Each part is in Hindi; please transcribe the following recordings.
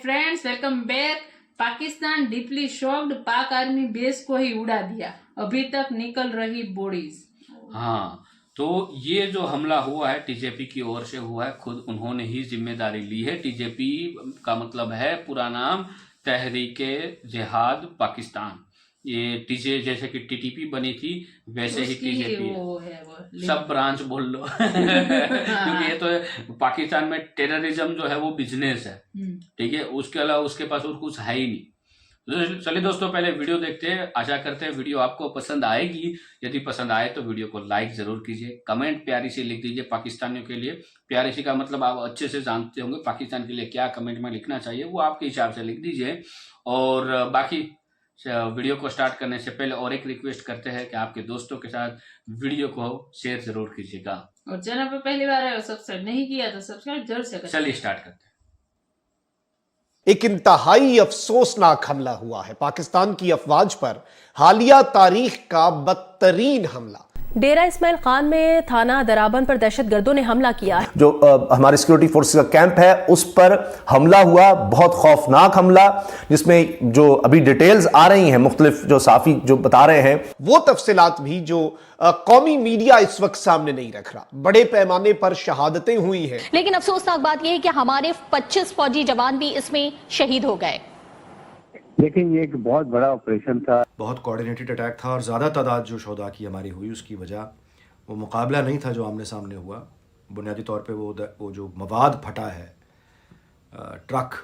Friends, welcome back. Pakistan deeply shocked, पाक आर्मी बेस को ही उड़ा दिया, अभी तक निकल रही बॉडीज। हाँ, तो ये जो हमला हुआ है टीजेपी की ओर से हुआ है, खुद उन्होंने ही जिम्मेदारी ली है। टीजेपी का मतलब है पूरा नाम तहरीके जिहाद पाकिस्तान। ये टीजे जैसे कि टीटीपी बनी थी वैसे ही टीजेपी है। सब ब्रांच बोल लो क्योंकि ये तो पाकिस्तान में टेररिज्म जो है वो बिजनेस है, ठीक है। उसके अलावा उसके पास और कुछ है ही नहीं। चलिए दोस्तों, पहले वीडियो देखते हैं। आशा करते हैं वीडियो आपको पसंद आएगी। यदि पसंद आए तो वीडियो को लाइक जरूर कीजिए, कमेंट प्यारी सी लिख दीजिए पाकिस्तानियों के लिए। प्यारी सी का मतलब आप अच्छे से जानते होंगे, पाकिस्तान के लिए क्या कमेंट में लिखना चाहिए वो आपके हिसाब से लिख दीजिए। और बाकी वीडियो को स्टार्ट करने से पहले और एक रिक्वेस्ट करते हैं कि आपके दोस्तों के साथ वीडियो को शेयर जरूर कीजिएगा, और चैनल पर पहली बार आए और सब्सक्राइब नहीं किया तो सब्सक्राइब जरूर से करें। चलिए स्टार्ट करते हैं। एक इंतहाई अफसोसनाक हमला हुआ है पाकिस्तान की अफवाज पर, हालिया तारीख का बदतरीन हमला। डेरा इस्माइल खान में थाना दराबन पर दहशतगर्दों ने हमला किया है। जो हमारे सिक्योरिटी फोर्सेस का कैंप है उस पर हमला हुआ, बहुत खौफनाक हमला, जिसमें जो अभी डिटेल्स आ रही हैं मुख्तलिफ जो साफी जो बता रहे हैं वो तफसीलात भी जो कौमी मीडिया इस वक्त सामने नहीं रख रहा। बड़े पैमाने पर शहादतें हुई हैं, लेकिन अफसोसनाक बात यह है कि हमारे 25 फौजी जवान भी इसमें शहीद हो गए। लेकिन ये एक बहुत बड़ा ऑपरेशन था, बहुत कोऑर्डिनेटेड अटैक था और ज़्यादा तादाद जो शोधा की हमारी हुई उसकी वजह वो मुकाबला नहीं था जो आमने सामने हुआ। बुनियादी तौर पे वो जो मवाद फटा है ट्रक,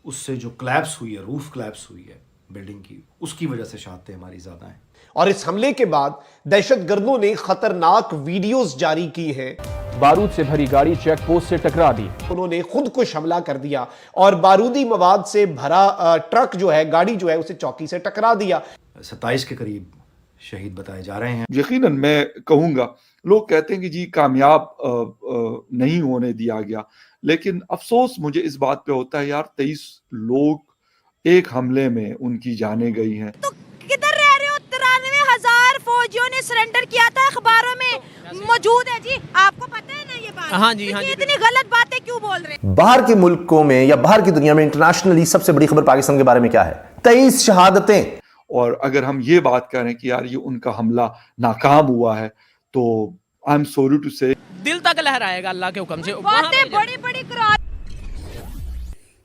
उससे जो क्लैप्स हुई है, रूफ क्लैप्स हुई है बिल्डिंग की, उसकी वजह से शहादतें हमारी ज़्यादा हैं। और इस हमले के बाद दहशतगर्दों ने खतरनाक वीडियोस जारी की हैं। बारूद से भरी गाड़ी चेक पोस्ट से टकरा दी। उन्होंने खुदकुश हमला कर दिया और बारूदी मवाद से भरा ट्रक जो है, गाड़ी जो है, उसे चौकी से टकरा दिया। 27 के करीब शहीद बताए जा रहे हैं। यकीनन मैं कहूँगा, लोग कहते हैं कि जी कामयाब नहीं होने दिया गया, लेकिन अफसोस मुझे इस बात पे होता है यार, 23 लोग एक हमले में उनकी जानें गई हैं। तो किधर रह रहे हो? 93,000 फौजियों ने सरेंडर किया था, अखबारों में मौजूद है जी, आपको पता है ना ये बात? हाँ जी, हाँ जी। इतनी गलत बातें क्यों बोल रहे हैं? बाहर के मुल्कों में या बाहर की दुनिया में इंटरनेशनली सबसे बड़ी खबर पाकिस्तान के बारे में क्या है? 23 शहादतें। और अगर हम ये बात करें कि यार ये उनका हमला नाकाम हुआ है, तो आई एम सॉरी टू से दिल तक लहराएगा अल्लाह के हुक्म से। बातें बड़ी करा।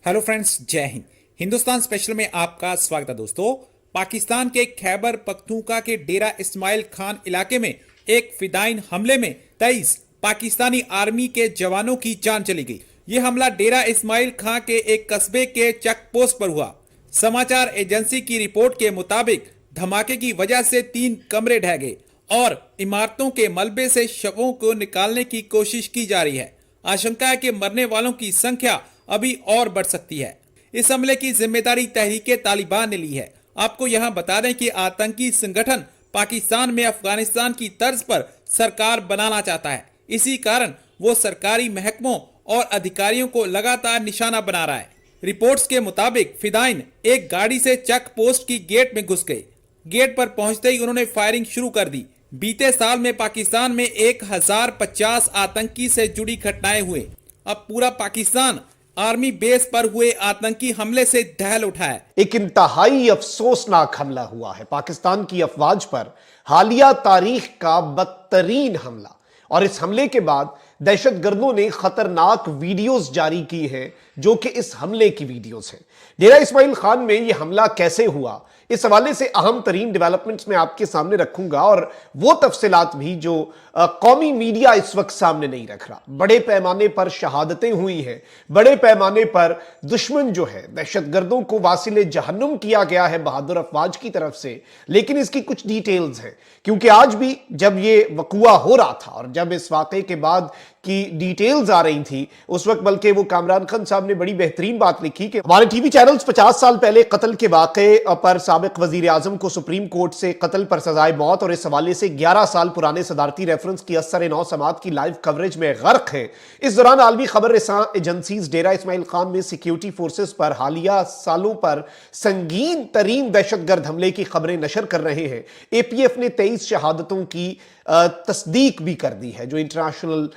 हेलो फ्रेंड्स, जय हिंद। हिंदुस्तान स्पेशल में आपका स्वागत है दोस्तों। पाकिस्तान के खैबर पख्तूनख्वा के डेरा इस्माइल खान इलाके में एक फिदाइन हमले में 23 पाकिस्तानी आर्मी के जवानों की जान चली गई। यह हमला डेरा इस्माइल खान के एक कस्बे के चेक पोस्ट पर हुआ। समाचार एजेंसी की रिपोर्ट के मुताबिक धमाके की वजह से 3 कमरे ढह गए और इमारतों के मलबे से शवों को निकालने की कोशिश की जा रही है। आशंका है कि मरने वालों की संख्या अभी और बढ़ सकती है। इस हमले की जिम्मेदारी तहरीके तालिबान ने ली है। आपको यहां बता दें कि आतंकी संगठन पाकिस्तान में अफगानिस्तान की तर्ज पर सरकार बनाना चाहता है। इसी कारण वो सरकारी महकमों और अधिकारियों को लगातार निशाना बना रहा है। रिपोर्ट्स के मुताबिक फिदाइन एक गाड़ी से चेक पोस्ट की गेट में घुस गए। गेट पर पहुंचते ही उन्होंने फायरिंग शुरू कर दी। बीते साल में पाकिस्तान में 1050 आतंकी से जुड़ी घटनाएं हुए। अब पूरा पाकिस्तान आर्मी बेस पर हुए आतंकी हमले से दहल उठा है। एक इंतहाई अफसोसनाक हमला हुआ है पाकिस्तान की अफवाज पर, हालिया तारीख का बदतरीन हमला। और इस हमले के बाद दहशतगर्दों ने खतरनाक वीडियोस जारी की हैं, जो कि इस हमले की वीडियोस हैं। डेरा इस्माइल खान में यह हमला कैसे हुआ, इस हवाले से अहम तरीन डेवलपमेंट्स मैं आपके सामने रखूंगा, और वो तफसीलात भी जो कौमी मीडिया इस वक्त सामने नहीं रख रहा। बड़े पैमाने पर शहादतें हुई हैं, बड़े पैमाने पर दुश्मन जो है, दहशतगर्दों को वासिले जहन्नुम किया गया है बहादुर अफवाज की तरफ से। लेकिन इसकी कुछ डिटेल्स हैं, क्योंकि आज भी जब ये वकुआ हो रहा था और जब इस वाक़े के बाद की डिटेल्स आ रही थी, उस वक्त बल्कि वो कामरान खान साहब ने बड़ी बेहतरीन बात लिखी कि हमारे टीवी चैनल्स 50 साल पहले कत्ल के वाक़े पर साबिक वजीर आजम को सुप्रीम कोर्ट से कत्ल पर सजाए मौत और इस हवाले से 11 साल पुराने सदारती रेफरेंस की असर नौ समात की लाइव कवरेज में गर्क है। इस दौरान आलमी खबर रसां एजेंसीज डेरा इस्माइल खान में सिक्योरिटी फोर्सेस पर हालिया सालों पर संगीन तरीन दहशतगर्द हमले की खबरें नशर कर रहे हैं। APF ने 23 शहादतों की तस्दीक भी कर दी है, जो इंटरनेशनल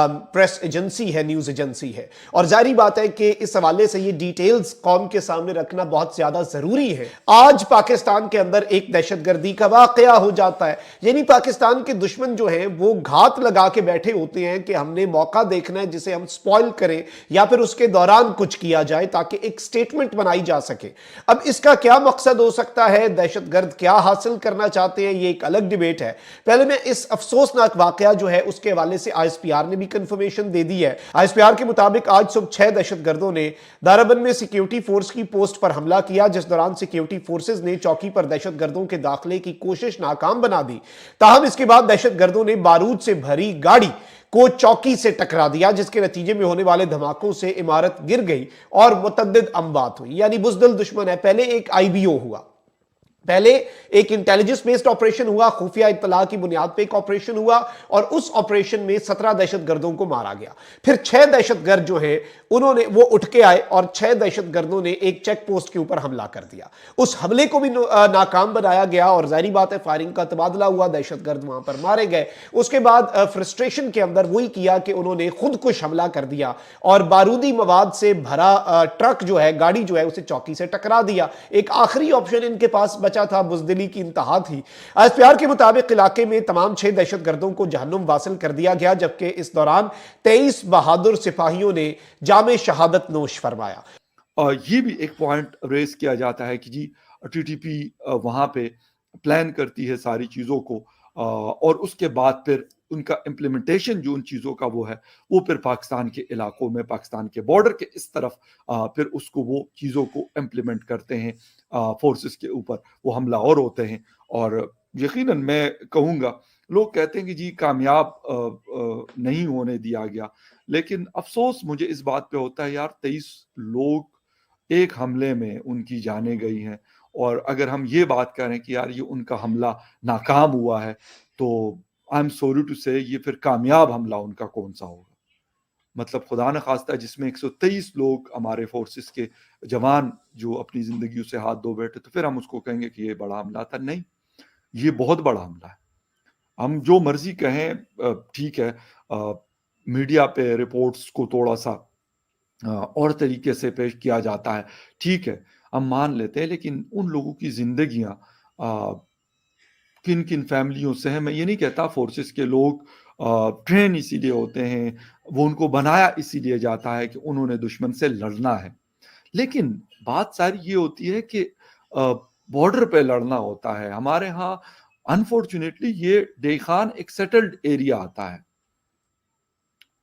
प्रेस एजेंसी है, न्यूज एजेंसी है, और जारी बात है कि इस हवाले से ये डिटेल्स कौम के सामने रखना बहुत ज्यादा जरूरी है। आज पाकिस्तान के अंदर एक दहशतगर्दी का वाकया हो जाता है, यानी पाकिस्तान के दुश्मन जो हैं वो घात लगा के बैठे होते हैं कि हमने मौका देखना है जिसे हम स्पॉइल करें या फिर उसके दौरान कुछ किया जाए ताकि एक स्टेटमेंट बनाई जा सके। अब इसका क्या मकसद हो सकता है, दहशतगर्द क्या हासिल करना चाहते हैं, ये एक अलग डिबेट है। पहले मैं इस अफसोसनाक वाकया जो है उसके हवाले से आईएसपीआर ने भी कंफर्मेशन दे दी है। आईएसपीआर के मुताबिक आज सुबह 6 दहशतगर्दों ने दाराबंद में सिक्योरिटी फोर्स की पोस्ट पर हमला किया, जिस दौरान सिक्योरिटी फोर्सेज ने चौकी पर दहशतगर्दों के दाखिले की कोशिश नाकाम बना दी। ताहम इसके बाद दहशतगर्दों ने बारूद से भरी गाड़ी को चौकी से टकरा दिया, जिसके नतीजे में होने वाले धमाकों से इमारत गिर गई और मुतअद्दिद अमवात हुई। यानी बुज़दिल दुश्मन है। पहले एक आईबीओ हुआ, पहले एक इंटेलिजेंस बेस्ड ऑपरेशन हुआ, खुफिया इत्तला की बुनियाद पर एक ऑपरेशन हुआ और उस ऑपरेशन में 17 दहशतगर्दों को मारा गया। फिर 6 दहशतगर्द जो है उन्होंने वो उठ के आए और 6 दहशतगर्दों ने एक चेक पोस्ट के ऊपर हमला कर दिया। उस हमले को भी नाकाम बनाया गया और जाहिर बात है फायरिंग का तबादला हुआ, दहशतगर्द वहां पर मारे गए। उसके बाद फ्रस्ट्रेशन के अंदर वही किया कि उन्होंने खुद कुछ हमला कर दिया और बारूदी मवाद से भरा ट्रक जो है, गाड़ी जो है, उसे चौकी से टकरा दिया। एक आखिरी ऑप्शन इनके पास बचा था, बुज़दिली की इंतहा थी। आईएसपीआर के मुताबिक इलाके में तमाम 6 दहशतगर्दों को जहन्नुम वासिल कर दिया गया, जबकि इस दौरान 23 बहादुर सिपाहियों ने जामे शहादत नोश फरमाया। और ये भी एक पॉइंट रेस किया जाता है कि जी टीटीपी वहाँ पे प्लान करती है सारी चीज़ों को और उसके बाद फिर उनका इम्प्लीमेंटेशन जो उन चीज़ों का वो है वो फिर पाकिस्तान के इलाकों में, पाकिस्तान के बॉर्डर के इस तरफ फिर उसको वो चीज़ों को इम्प्लीमेंट करते हैं, फोर्सेस के ऊपर वो हमला और होते हैं। और यकीनन मैं कहूँगा, लोग कहते हैं कि जी कामयाब नहीं होने दिया गया, लेकिन अफसोस मुझे इस बात पे होता है यार, 23 लोग एक हमले में उनकी जानें गई हैं। और अगर हम ये बात करें कि यार ये उनका हमला नाकाम हुआ है, तो आई एम सॉरी टू से ये फिर कामयाब हमला उनका कौन सा होगा। मतलब खुदा न खास्ता जिसमें 123 लोग हमारे फोर्सेस के जवान जो अपनी जिंदगियों से हाथ धो बैठे, तो फिर हम उसको कहेंगे कि ये बड़ा हमला था? नहीं, ये बहुत बड़ा हमला है। हम जो मर्जी कहें, ठीक है, मीडिया पे रिपोर्ट्स को थोड़ा सा और तरीके से पेश किया जाता है, ठीक है, हम मान लेते हैं, लेकिन उन लोगों की जिंदगियां किन किन फैमिलियों से हैं। मैं ये नहीं कहता फोर्सेस के लोग ट्रेन इसीलिए होते हैं, वो उनको बनाया इसीलिए जाता है कि उन्होंने दुश्मन से लड़ना है, लेकिन बात सारी ये होती है कि बॉर्डर पे लड़ना होता है। हमारे यहाँ अनफॉर्चुनेटली ये डे खान एक सेटल्ड एरिया आता है,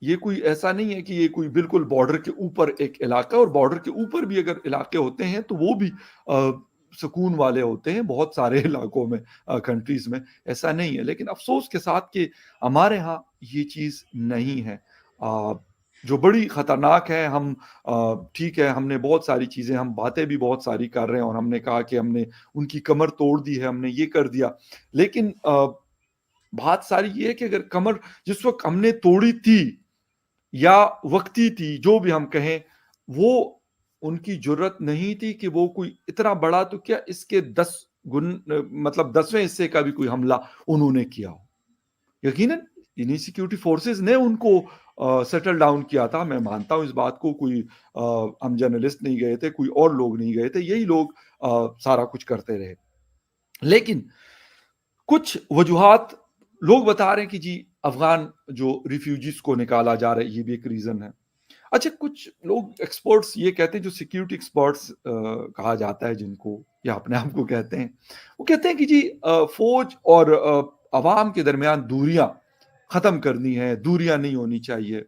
ये कोई ऐसा नहीं है कि ये कोई बिल्कुल बॉर्डर के ऊपर एक इलाका, और बॉर्डर के ऊपर भी अगर इलाके होते हैं तो वो भी सुकून वाले होते हैं बहुत सारे इलाकों में, कंट्रीज में ऐसा नहीं है। लेकिन अफसोस के साथ कि हमारे यहाँ ये चीज़ नहीं है, जो बड़ी ख़तरनाक है। हम ठीक है, हमने बहुत सारी चीज़ें, हम बातें भी बहुत सारी कर रहे हैं और हमने कहा कि हमने उनकी कमर तोड़ दी है, हमने ये कर दिया, लेकिन बात सारी ये है कि अगर कमर जिस वक्त हमने तोड़ी थी या वक्ती थी, जो भी हम कहें, वो उनकी जुर्रत नहीं थी कि वो कोई इतना बड़ा, तो क्या इसके 10 गुण, मतलब 10वें हिस्से का भी कोई हमला उन्होंने किया हो। यकीनन इन्हीं सिक्योरिटी फोर्सेस ने उनको सेटल डाउन किया था, मैं मानता हूं इस बात को। कोई हम जर्नलिस्ट नहीं गए थे, कोई और लोग नहीं गए थे, यही लोग सारा कुछ करते रहे। लेकिन कुछ वजूहात लोग बता रहे हैं कि जी अफगान जो रिफ्यूजीज को निकाला जा रहा है, ये भी एक रीजन है। अच्छा, कुछ लोग एक्सपर्ट्स ये कहते हैं, जो सिक्योरिटी एक्सपर्ट्स कहा जाता है जिनको, या अपने आप को कहते हैं, वो कहते हैं कि जी फौज और अवाम के दरमियान दूरियां खत्म करनी है, दूरियां नहीं होनी चाहिए।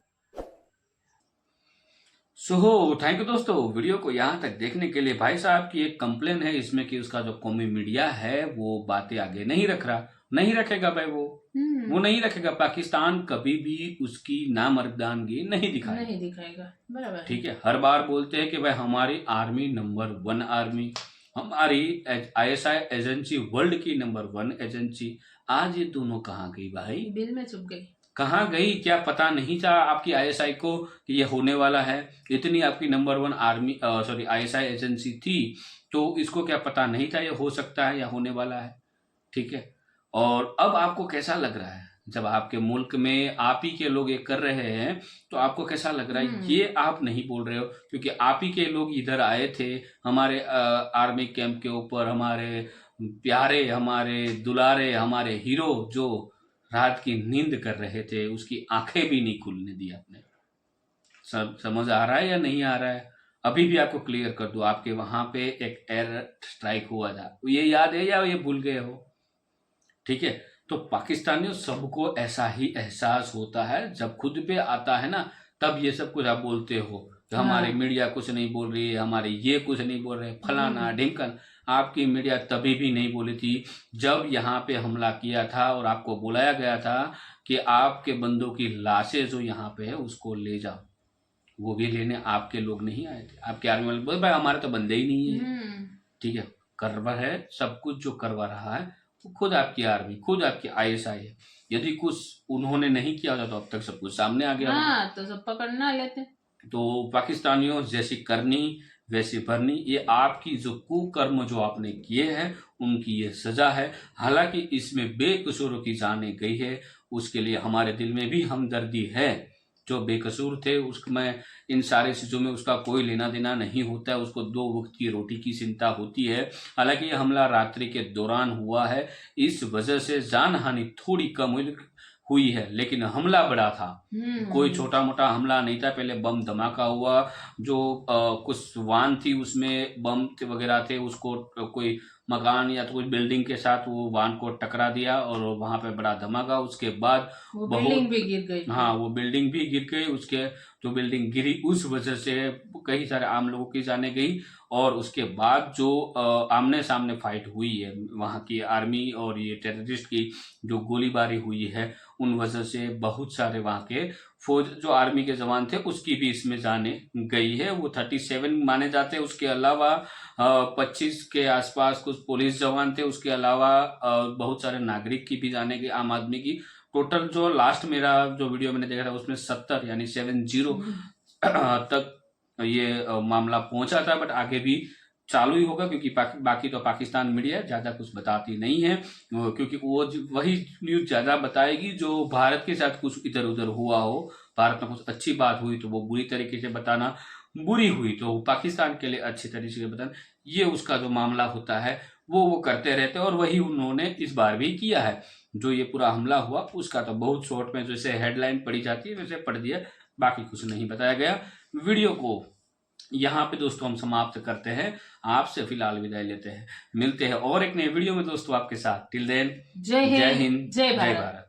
थैंक यू दोस्तों, वीडियो को यहाँ तक देखने के लिए। भाई साहब की एक कंप्लेन है इसमें कि उसका जो कौमी मीडिया है वो बातें आगे नहीं रख रहा, नहीं रखेगा भाई, वो नहीं रखेगा। पाकिस्तान कभी भी उसकी नामर्दानगी नहीं दिखाएगा, बराबर, ठीक है। हर बार बोलते हैं कि भाई हमारी आर्मी नंबर 1 आर्मी, हमारी ISI एजेंसी वर्ल्ड की नंबर 1 एजेंसी। आज ये दोनों कहाँ गई भाई? बिल में चुप गई। कहाँ गई? क्या पता नहीं था आपकी ISI को कि ये होने वाला है? इतनी आपकी नंबर 1 आर्मी ISI एजेंसी थी, तो इसको क्या पता नहीं था ये हो सकता है या होने वाला है? ठीक है। और अब आपको कैसा लग रहा है? जब आपके मुल्क में आप ही के लोग ये कर रहे हैं तो आपको कैसा लग रहा है? ये आप नहीं बोल रहे हो, क्योंकि आप ही के लोग इधर आए थे हमारे आर्मी कैंप के ऊपर, हमारे प्यारे, हमारे दुलारे, हमारे हीरो जो रात की नींद कर रहे थे, उसकी आंखें भी नहीं खुलने दी आपने। सब समझ आ रहा है या नहीं आ रहा है? अभी भी आपको क्लियर कर दूं, आपके वहां पे एक एयर स्ट्राइक हुआ था, ये याद है या ये भूल गए हो? ठीक है, तो पाकिस्तानियों सबको ऐसा ही एहसास होता है, जब खुद पे आता है ना तब ये सब कुछ आप बोलते हो कि हमारी मीडिया कुछ नहीं बोल रही है, हमारे ये कुछ नहीं बोल रहे, फलाना ढिमकन। आपकी मीडिया तभी भी नहीं बोली थी जब यहाँ पे हमला किया था और आपको बुलाया गया था कि आपके बंदों की लाशें जो यहाँ पे है उसको ले जाओ। वो भी लेने आपके लोग नहीं आए थे, आपके आर्मी वाले बोले भाई हमारे तो बंदे ही नहीं है। ठीक है, करवा है सब कुछ जो करवा रहा है वो खुद आपकी आर्मी, खुद आपकी ISI है। यदि कुछ उन्होंने नहीं किया होता तो अब तक सब कुछ सामने आ गया हाँ, तो सब पकड़ना लेते। तो पाकिस्तानियों जैसी करनी वैसी भरनी, ये आपकी जो कुकर्म जो आपने किए हैं उनकी ये सजा है। हालांकि इसमें बेकसूरों की जानें गई है, उसके लिए हमारे दिल में भी हमदर्दी है। जो बेकसूर थे उसमें, इन सारे चीज़ों में उसका कोई लेना देना नहीं होता है, उसको 2 वक्त की रोटी की चिंता होती है। हालांकि ये हमला रात्रि के दौरान हुआ है, इस वजह से जान हानि थोड़ी कम हुई है, लेकिन हमला बड़ा था, कोई छोटा मोटा हमला नहीं था। पहले बम धमाका हुआ, जो कुछ वाहन थी उसमें बम वगैरह थे, उसको कोई मकान या तो कोई बिल्डिंग के साथ वो वाहन को टकरा दिया और वहां पे बड़ा धमाका। उसके बाद वो बिल्डिंग भी गिर गई। हाँ, वो बिल्डिंग भी गिर गई। उसके जो बिल्डिंग गिरी उस वजह से कई सारे आम लोगों की जाने गई, और उसके बाद जो आमने सामने फाइट हुई है वहाँ की आर्मी और ये टेररिस्ट की जो गोलीबारी हुई है, उन वजह से बहुत सारे वहाँ के फौज जो आर्मी के जवान थे उसकी भी इसमें जाने गई है। वो 37 माने जाते हैं। उसके अलावा 25 के आसपास कुछ पुलिस जवान थे, उसके अलावा बहुत सारे नागरिक की भी जाने गई, आम आदमी की। टोटल जो लास्ट मेरा जो वीडियो मैंने देखा था उसमें 70 यानी 70 तक ये मामला पहुंचा था, बट आगे भी चालू ही होगा, क्योंकि बाकी तो पाकिस्तान मीडिया ज्यादा कुछ बताती नहीं है, क्योंकि वो वही न्यूज ज्यादा बताएगी जो भारत के साथ कुछ इधर उधर हुआ हो। भारत में कुछ अच्छी बात हुई तो वो बुरी तरीके से बताना, बुरी हुई तो पाकिस्तान के लिए अच्छी तरीके से बताना, ये उसका जो मामला होता है वो करते रहते हैं। और वही उन्होंने इस बार भी किया है। जो ये पूरा हमला हुआ उसका तो बहुत शॉर्ट में जैसे हेडलाइन पढ़ी जाती है वैसे पढ़ दिया, बाकी कुछ नहीं बताया गया। वीडियो को यहाँ पे दोस्तों हम समाप्त करते हैं, आपसे फिलहाल विदाई लेते हैं। मिलते हैं और एक नए वीडियो में दोस्तों आपके साथ। टिल देन, जय हिंद, जय भारत।